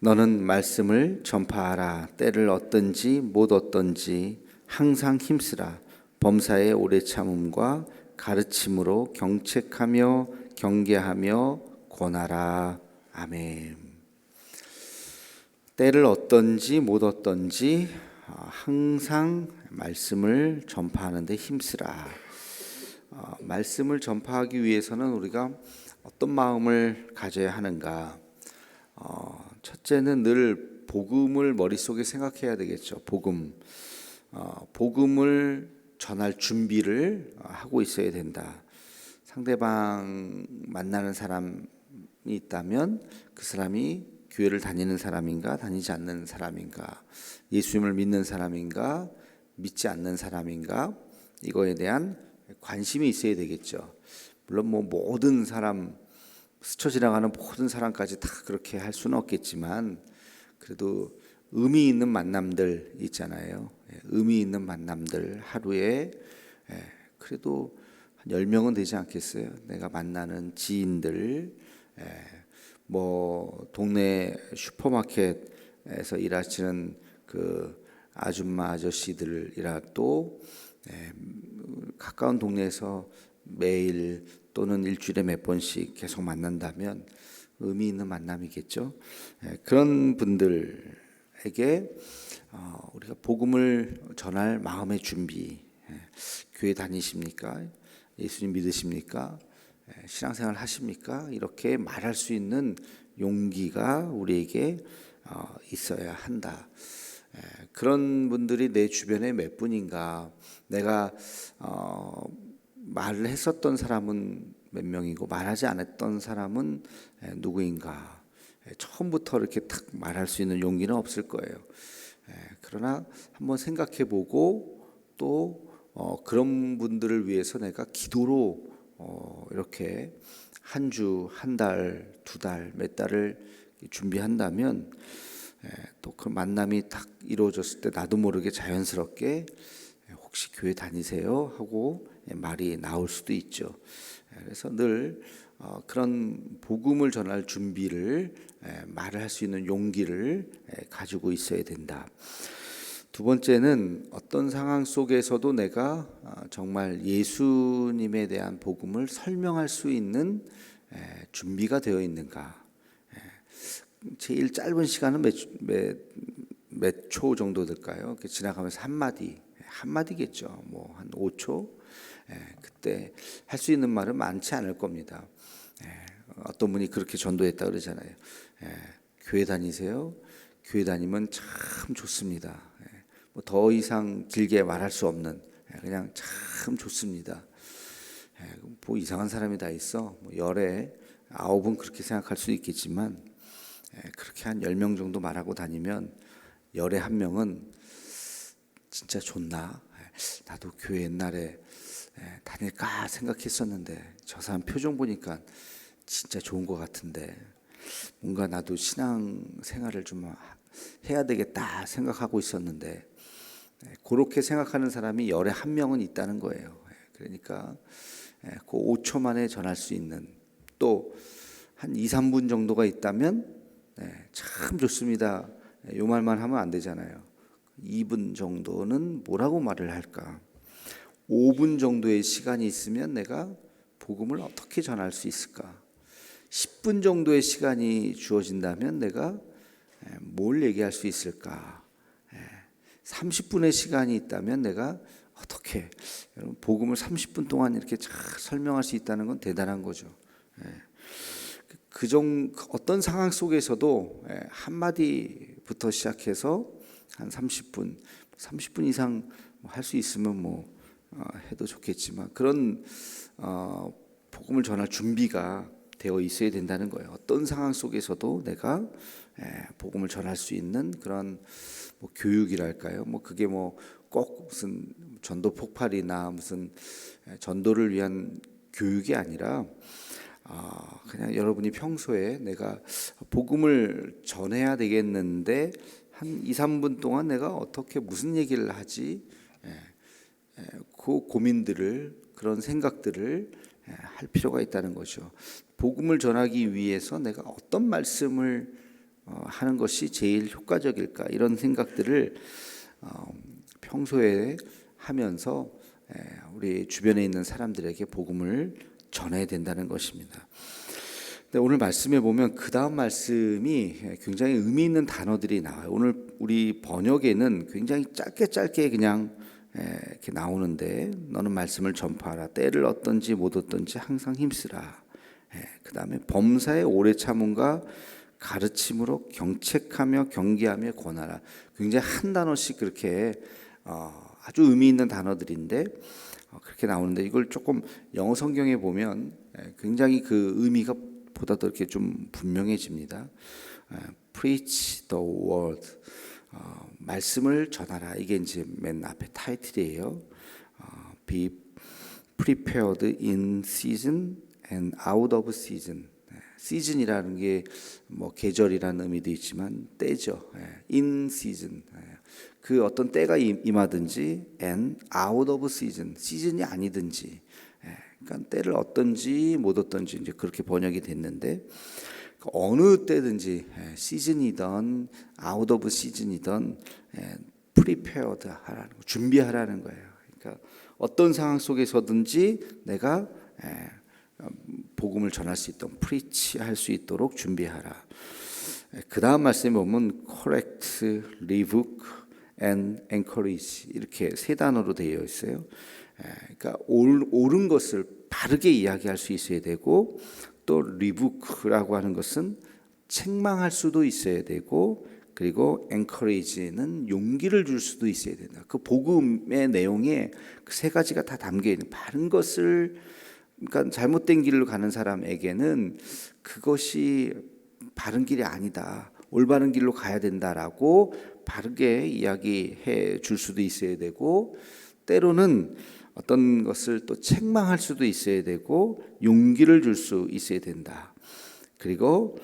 너는 말씀을 전파하라. 때를 얻든지 못 얻든지 항상 힘쓰라. 범사의 오래 참음과 가르침으로 경책하며 경계하며 권하라. 아멘. 때를 얻든지 못 얻든지 항상 말씀을 전파하는 데 힘쓰라. 말씀을 전파하기 위해서는 우리가 어떤 마음을 가져야 하는가? 첫째는 늘 복음을 머릿속에 생각해야 되겠죠. 복음을 전할 준비를 하고 있어야 된다. 상대방 만나는 사람이 있다면 그 사람이 교회를 다니는 사람인가 다니지 않는 사람인가, 예수님을 믿는 사람인가 믿지 않는 사람인가, 이거에 대한 관심이 있어야 되겠죠. 물론 모든 사람, 스쳐 지나가는 모든 사람까지 다 그렇게 할 수는 없겠지만 그래도 의미 있는 만남들 있잖아요. 의미 있는 만남들, 하루에 그래도 한 10명은 되지 않겠어요? 내가 만나는 지인들, 동네 슈퍼마켓에서 일하시는 그 아줌마 아저씨들이라도 가까운 동네에서 매일 또는 일주일에 몇 번씩 계속 만난다면 의미 있는 만남이겠죠. 그런 분들에게 우리가 복음을 전할 마음의 준비, 교회 다니십니까? 예수님 믿으십니까? 신앙생활 하십니까? 이렇게 말할 수 있는 용기가 우리에게 있어야 한다. 그런 분들이 내 주변에 몇 분인가? 내가 말을 했었던 사람은 몇 명이고 말하지 않았던 사람은 누구인가? 처음부터 이렇게 탁 말할 수 있는 용기는 없을 거예요. 그러나 한번 생각해보고 또 그런 분들을 위해서 내가 기도로 이렇게 한 주, 한 달, 두 달, 몇 달을 준비한다면 또 그 만남이 딱 이루어졌을 때 나도 모르게 자연스럽게 혹시 교회 다니세요? 하고 말이 나올 수도 있죠. 그래서 늘 그런 복음을 전할 준비를, 말을 할 수 있는 용기를 가지고 있어야 된다. 두 번째는 어떤 상황 속에서도 내가 정말 예수님에 대한 복음을 설명할 수 있는 준비가 되어 있는가. 제일 짧은 시간은 몇 초 정도 될까요? 지나가면서 한마디겠죠. 한 5초. 그때 할 수 있는 말은 많지 않을 겁니다. 어떤 분이 그렇게 전도했다 그러잖아요. 교회 다니세요? 교회 다니면 참 좋습니다. 더 이상 길게 말할 수 없는, 그냥 참 좋습니다. 이상한 사람이 다 있어. 열에 9은 그렇게 생각할 수 있겠지만 그렇게 한 10명 정도 말하고 다니면 열에 1명은 진짜 좋나? 나도 교회 옛날에 다닐까 생각했었는데 저 사람 표정 보니까 진짜 좋은 것 같은데 뭔가 나도 신앙 생활을 좀 해야 되겠다 생각하고 있었는데, 그렇게 생각하는 사람이 열에 1명은 있다는 거예요. 그러니까 그 5초 만에 전할 수 있는, 또 한 2, 3분 정도가 있다면 참 좋습니다. 요 말만 하면 안 되잖아요. 2분 정도는 뭐라고 말을 할까? 5분 정도의 시간이 있으면 내가 복음을 어떻게 전할 수 있을까? 10분 정도의 시간이 주어진다면 내가 뭘 얘기할 수 있을까? 30분의 시간이 있다면 내가 어떻게, 복음을 30분 동안 이렇게 잘 설명할 수 있다는 건 대단한 거죠. 어떤 상황 속에서도 한마디부터 시작해서 한 30분 이상 할 수 있으면 해도 좋겠지만 그런 복음을 전할 준비가 되어 있어야 된다는 거예요. 어떤 상황 속에서도 내가 복음을 전할 수 있는 그런 교육이랄까요? 그게 꼭 무슨 전도 폭발이나 무슨 전도를 위한 교육이 아니라 그냥 여러분이 평소에 내가 복음을 전해야 되겠는데 한 2, 3분 동안 내가 어떻게 무슨 얘기를 하지? 그 고민들을, 그런 생각들을 할 필요가 있다는 거죠. 복음을 전하기 위해서 내가 어떤 말씀을 하는 것이 제일 효과적일까, 이런 생각들을 평소에 하면서 우리 주변에 있는 사람들에게 복음을 전해야 된다는 것입니다. 근데 오늘 말씀에 보면 그 다음 말씀이 굉장히 의미 있는 단어들이 나와요. 오늘 우리 번역에는 굉장히 짧게 그냥 이렇게 나오는데, 너는 말씀을 전파하라. 때를 얻든지 못 얻든지 항상 힘쓰라. 그 다음에 범사에 오래 참음과 가르침으로 경책하며 경계하며 권하라. 굉장히 한 단어씩 그렇게 아주 의미 있는 단어들인데 그렇게 나오는데, 이걸 조금 영어 성경에 보면 굉장히 그 의미가 보다 더 이렇게 좀 분명해집니다. Preach the word, 말씀을 전하라. 이게 이제 맨 앞에 타이틀이에요. Be prepared in season and out of season. 시즌이라는 게 뭐 계절이라는 의미도 있지만 때죠. In season, 그 어떤 때가 임하든지, and out of season, 시즌이 아니든지, 그러니까 때를 얻든지 못 얻든지 이제 그렇게 번역이 됐는데, 어느 때든지 시즌이든 out of season이든 prepared 하라는 거, 준비하라는 거예요. 그러니까 어떤 상황 속에서든지 내가 복음을 전할 수 있도록, preach 할 수 있도록 준비하라. 그 다음 말씀에 보면 correct, rebuke and encourage, 이렇게 세 단어로 되어 있어요. 그러니까 옳은 것을 바르게 이야기할 수 있어야 되고, 또 rebuke라고 하는 것은 책망할 수도 있어야 되고, 그리고 encourage는 용기를 줄 수도 있어야 된다. 그 복음의 내용에 그 세 가지가 다 담겨 있는, 바른 것을, 그러니까 잘못된 길로 가는 사람에게는 그것이 바른 길이 아니다, 올바른 길로 가야 된다라고 바르게 이야기해 줄 수도 있어야 되고, 때로는 어떤 것을 또 책망할 수도 있어야 되고, 용기를 줄 수 있어야 된다. 그리고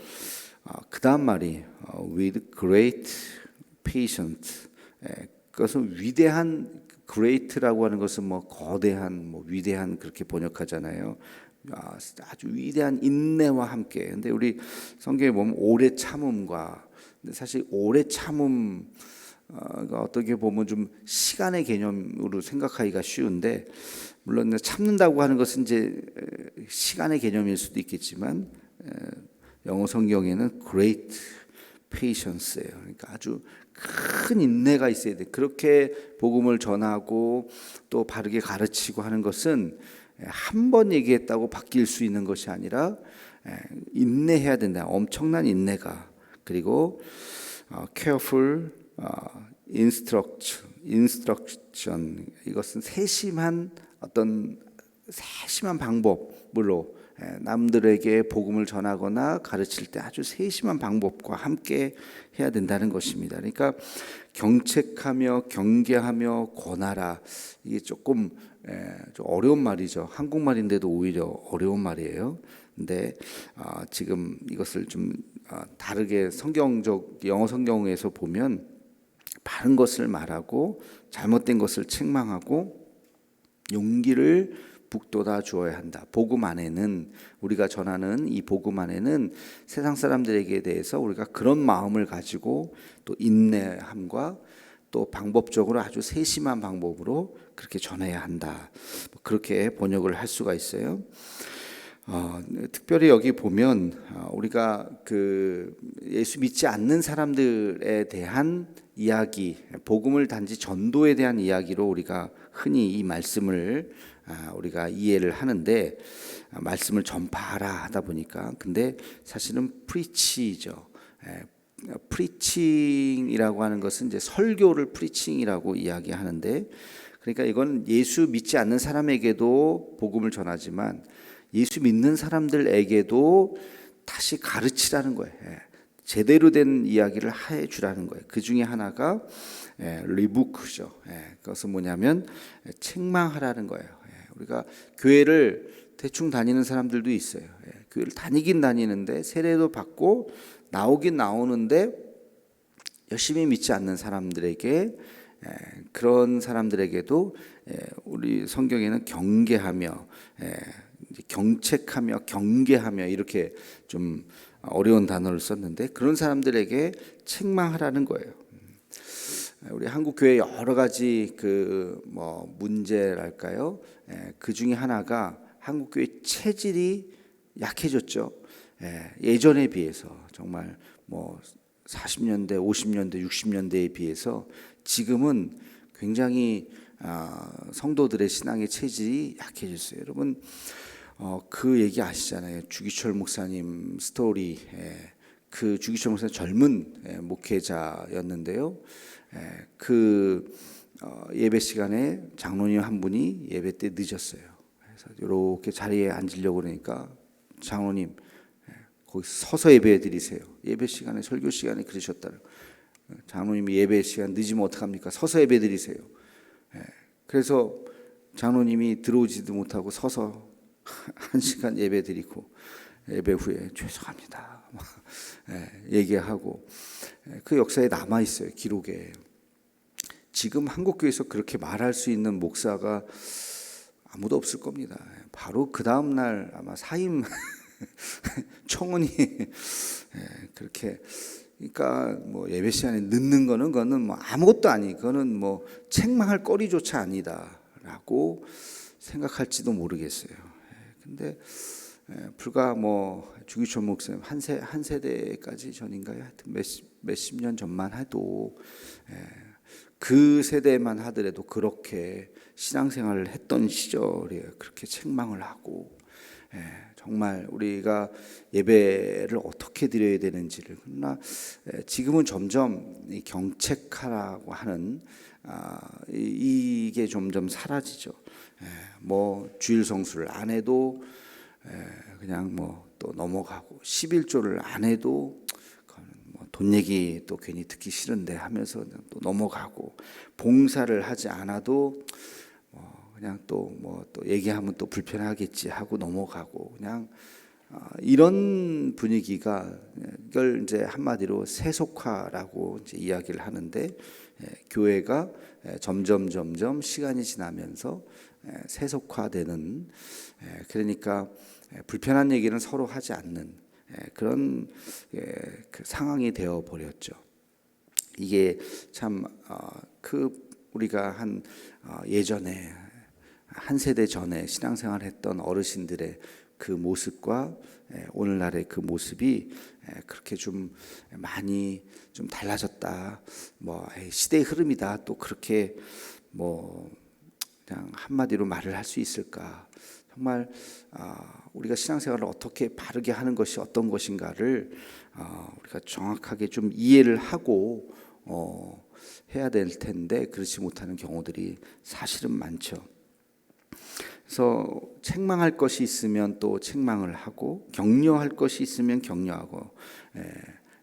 그 다음 말이 with great patience, 그것은 위대한, great라고 하는 것은 뭐 거대한, 뭐 위대한, 그렇게 번역하잖아요. 아주 위대한 인내와 함께. 근데 우리 성경에 보면 오래 참음과, 근데 사실 오래 참음 어떻게 보면 좀 시간의 개념으로 생각하기가 쉬운데, 물론 참는다고 하는 것은 이제 시간의 개념일 수도 있겠지만, 영어 성경에는 great patience예요. 그러니까 아주 큰 인내가 있어야 돼. 그렇게 복음을 전하고 또 바르게 가르치고 하는 것은 한 번 얘기했다고 바뀔 수 있는 것이 아니라 인내해야 된다. 엄청난 인내가. 그리고 careful instruction, 이것은 세심한 방법으로 남들에게 복음을 전하거나 가르칠 때 아주 세심한 방법과 함께 해야 된다는 것입니다. 그러니까 경책하며 경계하며 권하라, 이게 조금 좀 어려운 말이죠. 한국말인데도 오히려 어려운 말이에요. 근데 지금 이것을 좀 다르게 영어 성경에서 보면 바른 것을 말하고 잘못된 것을 책망하고 용기를 북돋아 주어야 한다. 복음 안에는, 우리가 전하는 이 복음 안에는 세상 사람들에게 대해서 우리가 그런 마음을 가지고 또 인내함과 또 방법적으로 아주 세심한 방법으로 그렇게 전해야 한다. 그렇게 번역을 할 수가 있어요. 특별히 여기 보면 우리가 그 예수 믿지 않는 사람들에 대한 이야기, 복음을 단지 전도에 대한 이야기로 우리가 흔히 이 말씀을 우리가 이해를 하는데, 말씀을 전파하라 하다 보니까, 근데 사실은 프리치죠. 프리칭이라고 하는 것은 이제 설교를 프리칭이라고 이야기하는데, 그러니까 이건 예수 믿지 않는 사람에게도 복음을 전하지만 예수 믿는 사람들에게도 다시 가르치라는 거예요. 제대로 된 이야기를 해 주라는 거예요. 그 중에 하나가 리부크죠. 그것은 뭐냐면 책망하라는 거예요. 우리가 교회를 대충 다니는 사람들도 있어요. 교회를 다니긴 다니는데 세례도 받고 나오긴 나오는데 열심히 믿지 않는 사람들에게, 그런 사람들에게도 우리 성경에는 경계하며 이제 경책하며 경계하며 이렇게 좀 어려운 단어를 썼는데 그런 사람들에게 책망하라는 거예요. 우리 한국 교회 여러 가지 그 뭐 문제랄까요? 그 중에 하나가 한국 교회 체질이 약해졌죠. 예전에 비해서 정말 뭐 40년대, 50년대, 60년대에 비해서 지금은 굉장히 성도들의 신앙의 체질이 약해졌어요. 여러분 그 얘기 아시잖아요. 주기철 목사님 스토리. 그 주기철 목사님 젊은 목회자였는데요. 그 예배 시간에 장로님 한 분이 예배 때 늦었어요. 그래서 이렇게 자리에 앉으려고 그러니까 장로님 거기 서서 예배 드리세요. 예배 시간에 설교 시간에 그러셨다. 장로님이 예배 시간 늦으면 어떡합니까? 서서 예배 드리세요. 그래서 장로님이 들어오지도 못하고 서서 1시간 예배 드리고 예배 후에 죄송합니다 얘기하고 그 역사에 남아 있어요. 기록에. 지금 한국교회에서 그렇게 말할 수 있는 목사가 아무도 없을 겁니다. 바로 그 다음 날 아마 사임 청원이 그렇게. 그러니까 뭐 예배 시간에 늦는 거는 그거는 뭐 아무것도 아니. 그거는 뭐 책망할 거리조차 아니다라고 생각할지도 모르겠어요. 근데 불과 뭐 주기철 목사님 한 세대까지 전인가요? 하여튼 몇십 년 전만 해도 그 세대만 하더라도 그렇게 신앙생활을 했던 시절이에요. 그렇게 책망을 하고 정말 우리가 예배를 어떻게 드려야 되는지를. 그러나 지금은 점점 이 경책하라고 하는 이게 점점 사라지죠. 뭐 주일 성수를 안 해도 그냥 뭐 또 넘어가고 11조를 안 해도 뭐 돈 얘기 또 괜히 듣기 싫은데 하면서 또 넘어가고 봉사를 하지 않아도 그냥 또 뭐 또 얘기하면 또 불편하겠지 하고 넘어가고 그냥 이런 분위기가 이걸 이제 한마디로 세속화라고 이제 이야기를 하는데 교회가 점점 시간이 지나면서 세속화되는 그러니까 불편한 얘기는 서로 하지 않는 그런 그 상황이 되어 버렸죠. 이게 참 그 우리가 한 예전에 한 세대 전에 신앙생활했던 어르신들의 그 모습과 오늘날의 그 모습이 그렇게 좀 많이 좀 달라졌다. 뭐 시대의 흐름이다. 또 그렇게 뭐 그냥 한마디로 말을 할 수 있을까? 정말 우리가 신앙생활을 어떻게 바르게 하는 것이 어떤 것인가를 우리가 정확하게 좀 이해를 하고 해야 될 텐데 그렇지 못하는 경우들이 사실은 많죠. 그래서 책망할 것이 있으면 또 책망을 하고 격려할 것이 있으면 격려하고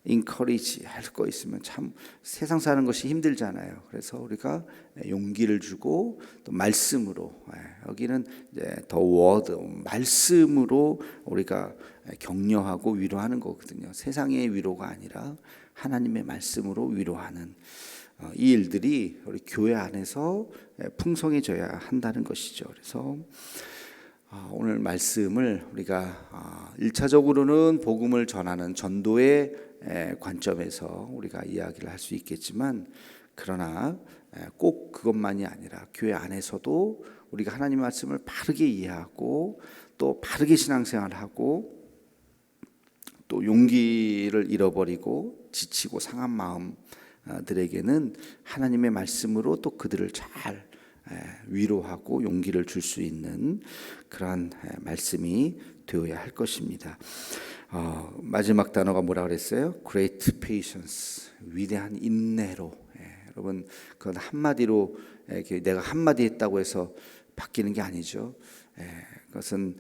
encourage 할 거 있으면 참 세상 사는 것이 힘들잖아요. 그래서 우리가 용기를 주고 또 말씀으로 여기는 이제 더 워드 말씀으로 우리가 격려하고 위로하는 거거든요. 세상의 위로가 아니라 하나님의 말씀으로 위로하는 이 일들이 우리 교회 안에서 풍성해져야 한다는 것이죠. 그래서 오늘 말씀을 우리가 1차적으로는 복음을 전하는 전도의 관점에서 우리가 이야기를 할 수 있겠지만 그러나 꼭 그것만이 아니라 교회 안에서도 우리가 하나님의 말씀을 바르게 이해하고 또 바르게 신앙생활하고 또 용기를 잃어버리고 지치고 상한 마음들에게는 하나님의 말씀으로 또 그들을 잘 위로하고 용기를 줄 수 있는 그러한 말씀이 되어야 할 것입니다. 마지막 단어가 뭐라 그랬어요? Great patience, 위대한 인내로. 여러분 그건 한마디로 내가 한마디 했다고 해서 바뀌는 게 아니죠. 그것은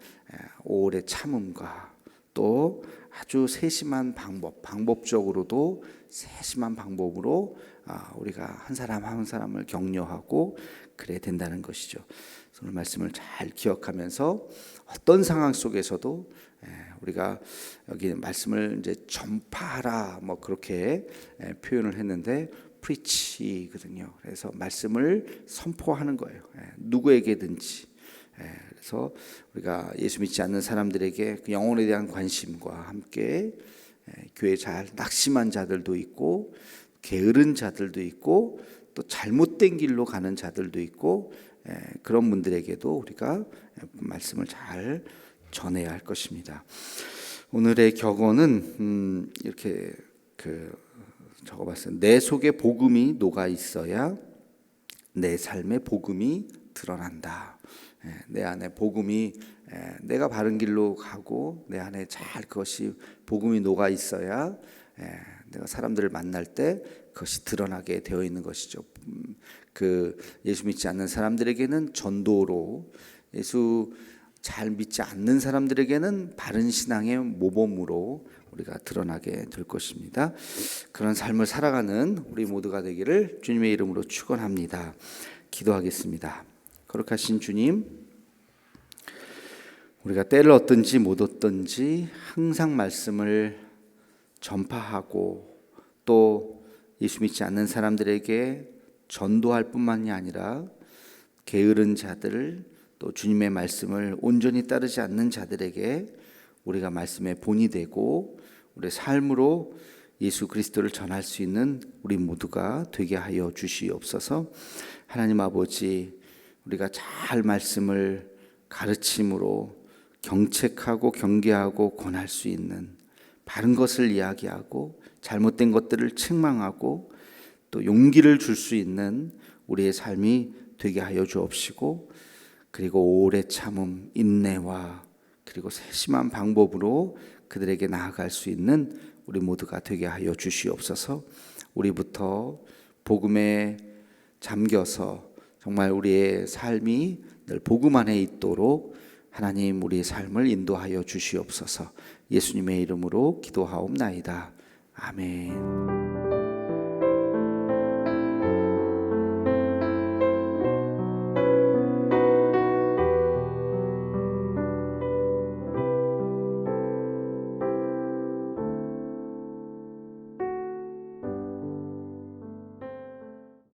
오래 참음과 또 아주 세심한 방법적으로도 세심한 방법으로 우리가 한 사람 한 사람을 격려하고 그래야 된다는 것이죠. 오늘 말씀을 잘 기억하면서 어떤 상황 속에서도 우리가 여기 말씀을 이제 전파하라 뭐 그렇게 표현을 했는데 preach이거든요. 그래서 말씀을 선포하는 거예요. 누구에게든지 그래서 우리가 예수 믿지 않는 사람들에게 그 영혼에 대한 관심과 함께 교회 잘 낙심한 자들도 있고 게으른 자들도 있고 또 잘못된 길로 가는 자들도 있고 그런 분들에게도 우리가 말씀을 잘 전해야 할 것입니다. 오늘의 격언은 이렇게 적어봤어요. 내 속에 복음이 녹아 있어야 내 삶의 복음이 드러난다. 내 안에 복음이 내가 바른 길로 가고 내 안에 잘 그것이 복음이 녹아 있어야 내가 사람들을 만날 때 그것이 드러나게 되어 있는 것이죠. 예수 믿지 않는 사람들에게는 전도로, 예수 잘 믿지 않는 사람들에게는 바른 신앙의 모범으로 우리가 드러나게 될 것입니다. 그런 삶을 살아가는 우리 모두가 되기를 주님의 이름으로 축원합니다. 기도하겠습니다. 거룩하신 주님, 우리가 때를 얻든지 못 얻든지 항상 말씀을 전파하고 또 예수 믿지 않는 사람들에게 전도할 뿐만이 아니라 게으른 자들을 또 주님의 말씀을 온전히 따르지 않는 자들에게 우리가 말씀의 본이 되고 우리의 삶으로 예수 그리스도를 전할 수 있는 우리 모두가 되게 하여 주시옵소서. 하나님 아버지, 우리가 잘 말씀을 가르침으로 경책하고 경계하고 권할 수 있는, 바른 것을 이야기하고 잘못된 것들을 책망하고 또 용기를 줄 수 있는 우리의 삶이 되게 하여 주옵시고, 그리고 오래 참음, 인내와 그리고 세심한 방법으로 그들에게 나아갈 수 있는 우리 모두가 되게 하여 주시옵소서. 우리부터 복음에 잠겨서 정말 우리의 삶이 늘 복음 안에 있도록 하나님 우리의 삶을 인도하여 주시옵소서. 예수님의 이름으로 기도하옵나이다. 아멘.